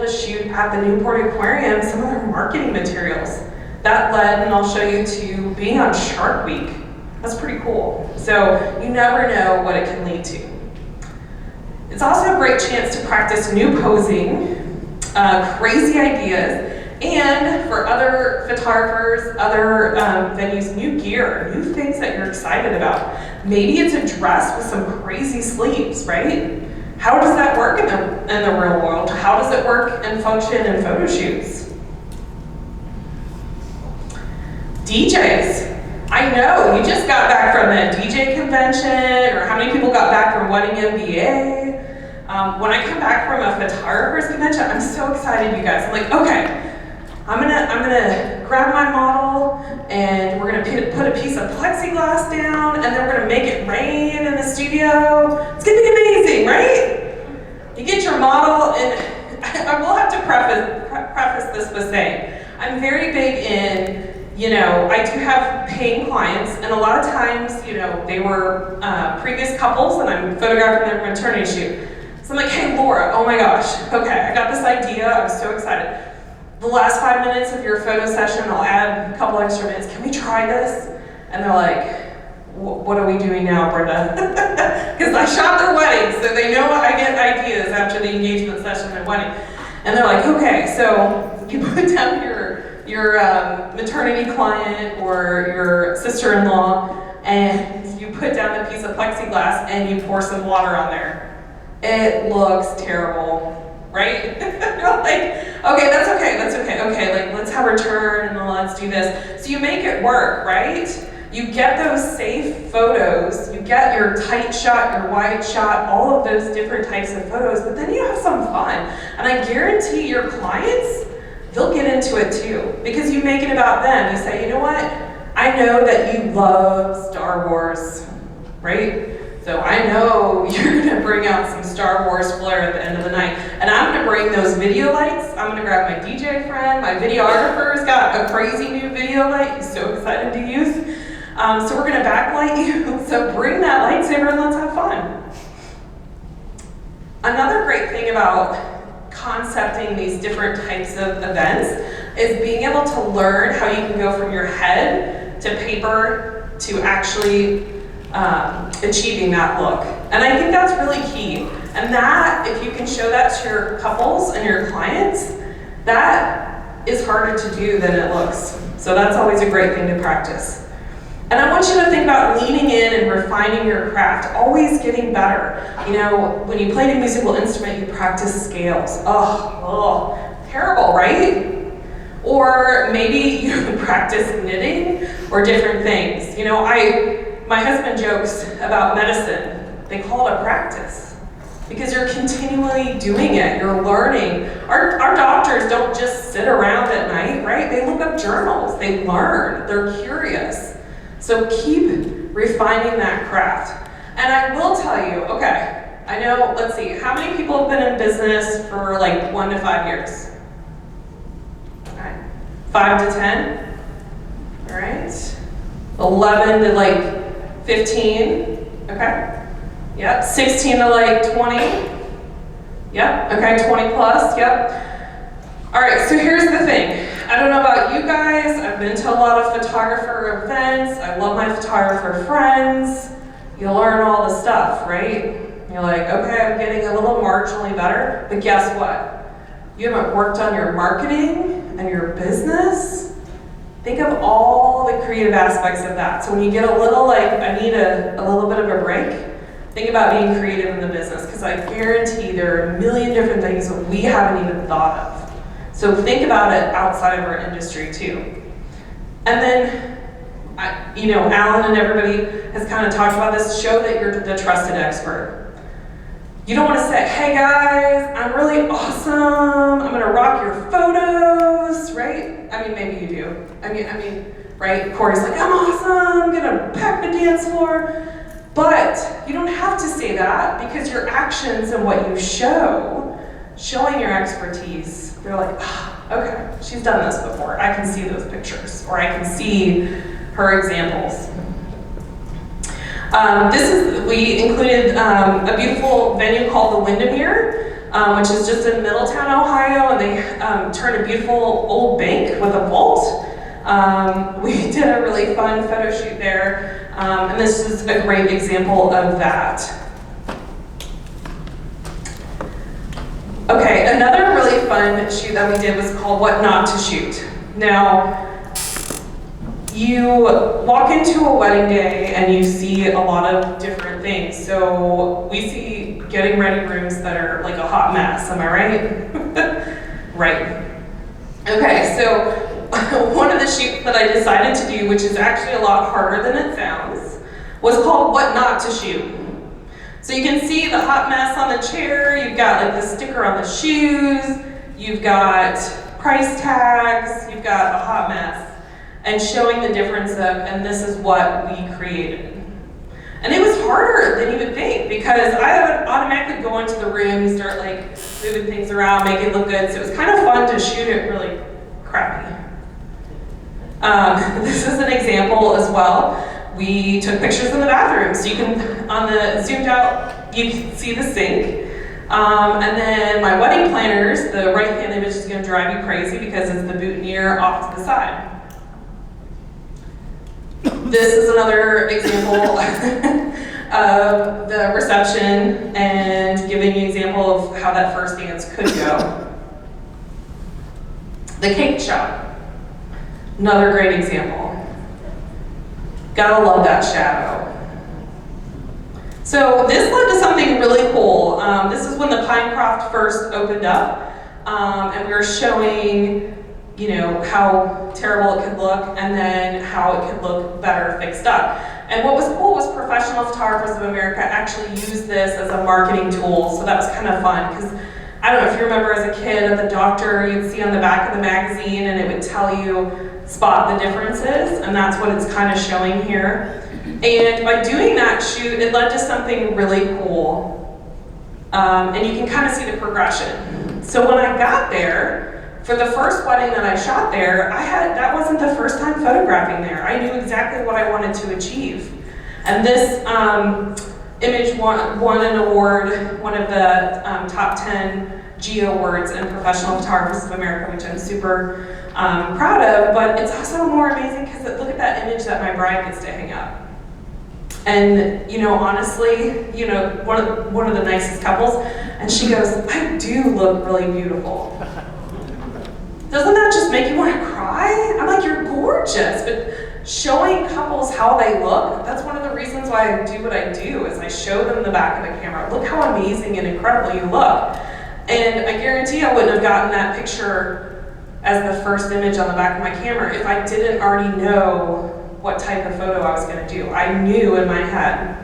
to shoot at the Newport Aquarium some of their marketing materials. That led, and I'll show you, to being on Shark Week. That's pretty cool. So you never know what it can lead to. It's also a great chance to practice new posing, crazy ideas, and for other photographers, other venues, new gear, new things that you're excited about. Maybe it's a dress with some crazy sleeves, right? How does that work in the real world? How does it work and function in photo shoots? DJs. I know, you just got back from a DJ convention, or how many people got back from Wedding MBA? When I come back from a photographer's convention, I'm so excited, you guys. I'm like, okay, I'm gonna grab my model, and we're gonna put a piece of plexiglass down, and then we're gonna make it rain in the studio. It's gonna be amazing, right? You get your model, and I will have to preface this with saying, I'm very big in, I do have paying clients, and a lot of times, they were previous couples, and I'm photographing their maternity shoot. So I'm like, hey, Laura, oh my gosh, okay, I got this idea, I'm so excited. The last 5 minutes of your photo session, I'll add a couple extra minutes. Can we try this? And they're like, what are we doing now, Brenda? Because I shot their wedding, so they know I get ideas after the engagement session and wedding. And they're like, okay, so you put down your maternity client or your sister-in-law, and you put down the piece of plexiglass and you pour some water on there. It looks terrible. Right? You're like, okay, that's okay, like let's have her turn and then let's do this. So you make it work, right? You get those safe photos, you get your tight shot, your wide shot, all of those different types of photos, but then you have some fun. And I guarantee your clients, they'll get into it too, because you make it about them. You say, you know what? I know that you love Star Wars, right? So I know you're gonna bring out some Star Wars flair at the end of the night. And I'm gonna bring those video lights. I'm gonna grab my DJ friend. My videographer's got a crazy new video light he's so excited to use. So we're gonna backlight you. So bring that lightsaber and let's have fun. Another great thing about concepting these different types of events is being able to learn how you can go from your head to paper to actually achieving that look. And I think that's really key. And that, if you can show that to your couples and your clients, that is harder to do than it looks. So that's always a great thing to practice. And I want you to think about leaning in and refining your craft, always getting better. When you play a musical instrument, you practice scales. Oh, terrible, right? Or maybe you practice knitting or different things. My husband jokes about medicine. They call it a practice because you're continually doing it. You're learning. Our doctors don't just sit around at night, right? They look up journals. They learn. They're curious. So keep refining that craft. And I will tell you, okay, I know, let's see, how many people have been in business for like 1 to 5 years? Okay. 5 to 10? All right. 11 to like 15, okay, yep, 16 to like 20, yep, okay, 20 plus, yep. All right, so here's the thing. I don't know about you guys, I've been to a lot of photographer events, I love my photographer friends. You learn all the stuff, right? You're like, okay, I'm getting a little marginally better, but guess what? You haven't worked on your marketing and your business. Think of all the creative aspects of that. So when you get a little like, I need a little bit of a break, think about being creative in the business, because I guarantee there are a million different things that we haven't even thought of. So think about it outside of our industry too. And then, Alan and everybody has kind of talked about this, show that you're the trusted expert. You don't want to say, hey guys, I'm really awesome, I'm gonna rock your photos, right? I mean, maybe you do. I mean, right? Corey's like, I'm awesome, I'm gonna pack the dance floor. But you don't have to say that, because your actions and what you show, showing your expertise, they're like, okay, she's done this before. I can see those pictures, or I can see her examples. We included a beautiful venue called the Windermere. which is just in Middletown, Ohio, and they turned a beautiful old bank with a vault. We did a really fun photo shoot there, and this is a great example of that. Okay, another really fun shoot that we did was called What Not to Shoot. Now, you walk into a wedding day and you see a lot of different things. So we see getting ready rooms that are like a hot mess, am I right? Right. Okay, so one of the shoots that I decided to do, which is actually a lot harder than it sounds, was called What Not to Shoot. So you can see the hot mess on the chair, you've got like the sticker on the shoes, you've got price tags, you've got a hot mess, and showing the difference of, and this is what we created. And it was harder than you would think, because I would automatically go into the room and start like moving things around, make it look good, so it was kind of fun to shoot it really crappy. This is an example as well. We took pictures in the bathroom, so you can, on the zoomed out, you can see the sink. And then my wedding planners, the right-hand image is going to drive you crazy because it's the boutonniere off to the side. This is another example of the reception and giving you an example of how that first dance could go. The cake shop, another great example. Gotta love that shadow. So this led to something really cool. This is when the Pinecroft first opened up, and we were showing, you know, how terrible it could look and then how it could look better fixed up. And what was cool was Professional Photographers of America actually used this as a marketing tool, so that was kind of fun, because I don't know if you remember as a kid at the doctor, you'd see on the back of the magazine and it would tell you spot the differences, and that's what it's kind of showing here. And by doing that shoot, it led to something really cool. And you can kind of see the progression. So when I got there, for the first wedding that I shot there, that wasn't the first time photographing there. I knew exactly what I wanted to achieve. And this image won an award, one of the top 10 Geo Awards in Professional Photographers of America, which I'm super proud of, but it's also more amazing because look at that image that my bride gets to hang up. And, you know, honestly, you know, one of the nicest couples, and she goes, I do look really beautiful. Doesn't that just make you want to cry? I'm like, you're gorgeous, but showing couples how they look, that's one of the reasons why I do what I do, is I show them the back of the camera. Look how amazing and incredible you look. And I guarantee I wouldn't have gotten that picture as the first image on the back of my camera if I didn't already know what type of photo I was going to do. I knew in my head.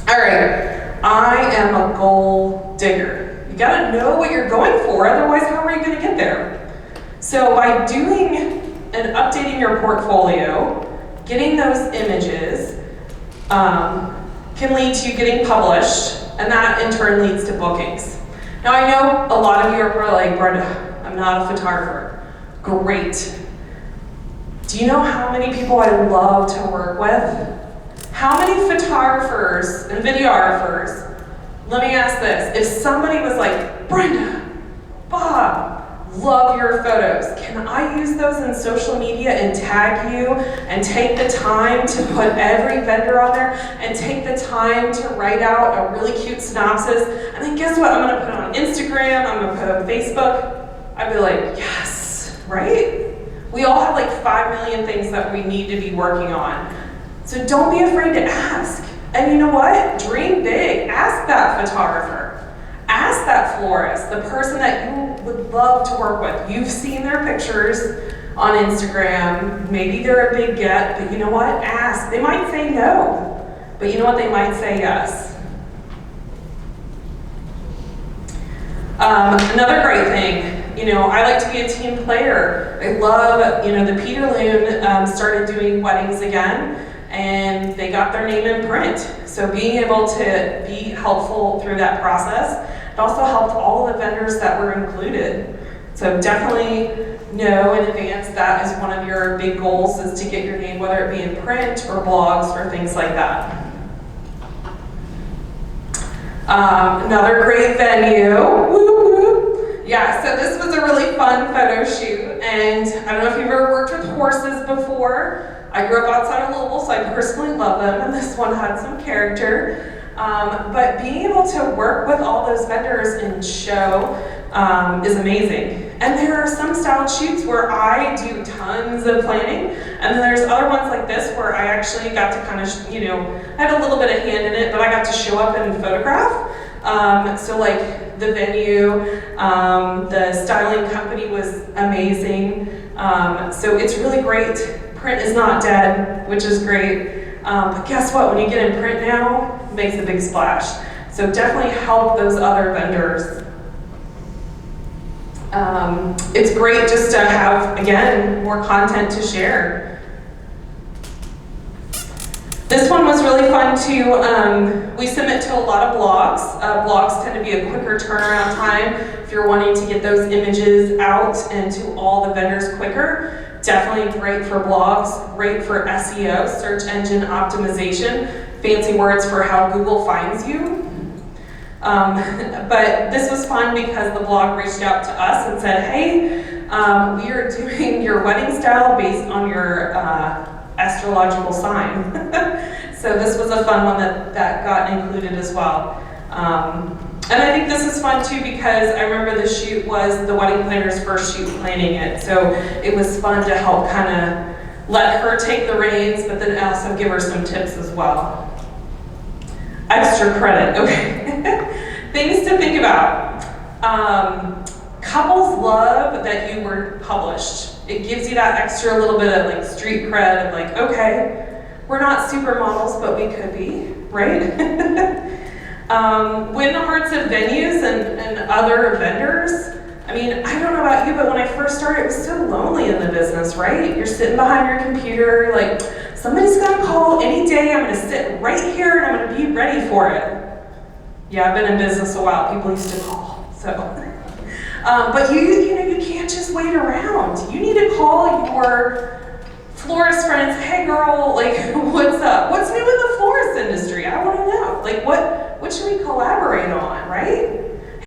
All right, I am a goal digger. You got to know what you're going for, otherwise how are you going to get there? So by doing and updating your portfolio, getting those images can lead to getting published, and that in turn leads to bookings. Now I know a lot of you are like, Brenda, I'm not a photographer. Great. Do you know how many people I love to work with? How many photographers and videographers? Let me ask this. If somebody was like, Brenda, Bob, love your photos. Can I use those in social media and tag you and take the time to put every vendor on there and take the time to write out a really cute synopsis? And then guess what? I'm going to put it on Instagram. I'm going to put it on Facebook. I'd be like, yes, right? We all have like 5 million things that we need to be working on. So don't be afraid to ask. And you know what? Dream big. Ask that photographer. Ask that florist, the person that you would love to work with. You've seen their pictures on Instagram. Maybe they're a big get, but you know what? Ask. They might say no, but you know what? They might say yes. Another great thing, you know, I like to be a team player. I love, you know, the Peter Loon started doing weddings again, and they got their name in print. So being able to be helpful through that process, it also helped all of the vendors that were included. So definitely know in advance that is one of your big goals, is to get your name, whether it be in print or blogs or things like that. Another great venue. Woo woo. Yeah, so this was a really fun photo shoot, and I don't know if you've ever worked with horses before. I grew up outside of Louisville, so I personally love them, and this one had some character. But being able to work with all those vendors and show is amazing. And there are some style shoots where I do tons of planning, and then there's other ones like this where I actually got to kind of, I had a little bit of hand in it, but I got to show up and photograph. So like the venue, the styling company was amazing. So it's really great. Print is not dead, which is great. But guess what? When you get in print now, it makes a big splash. So definitely help those other vendors. It's great just to have, again, more content to share. This one was really fun too. We submit to a lot of blogs. Blogs tend to be a quicker turnaround time if you're wanting to get those images out and to all the vendors quicker. Definitely great for blogs, great for SEO, search engine optimization, fancy words for how Google finds you. But this was fun because the blog reached out to us and said, hey, we are doing your wedding style based on your astrological sign. So this was a fun one that got included as well. And I think this is fun too because I remember the shoot was the wedding planner's first shoot planning it. So it was fun to help kind of let her take the reins, but then also give her some tips as well. Extra credit, okay. Things to think about. Couples love that you were published. It gives you that extra little bit of like street cred of like, okay, we're not supermodels, but we could be, right? Win the hearts of venues and other vendors. I mean, I don't know about you, but when I first started, it was so lonely in the business, right? You're sitting behind your computer, like, somebody's gonna call any day, I'm gonna sit right here and I'm gonna be ready for it. Yeah, I've been in business a while, people used to call, so. But you can't just wait around. You need to call your florist friends, hey girl, like, what's up? What's new in the florist industry? I wanna know. Like, what should we collaborate on?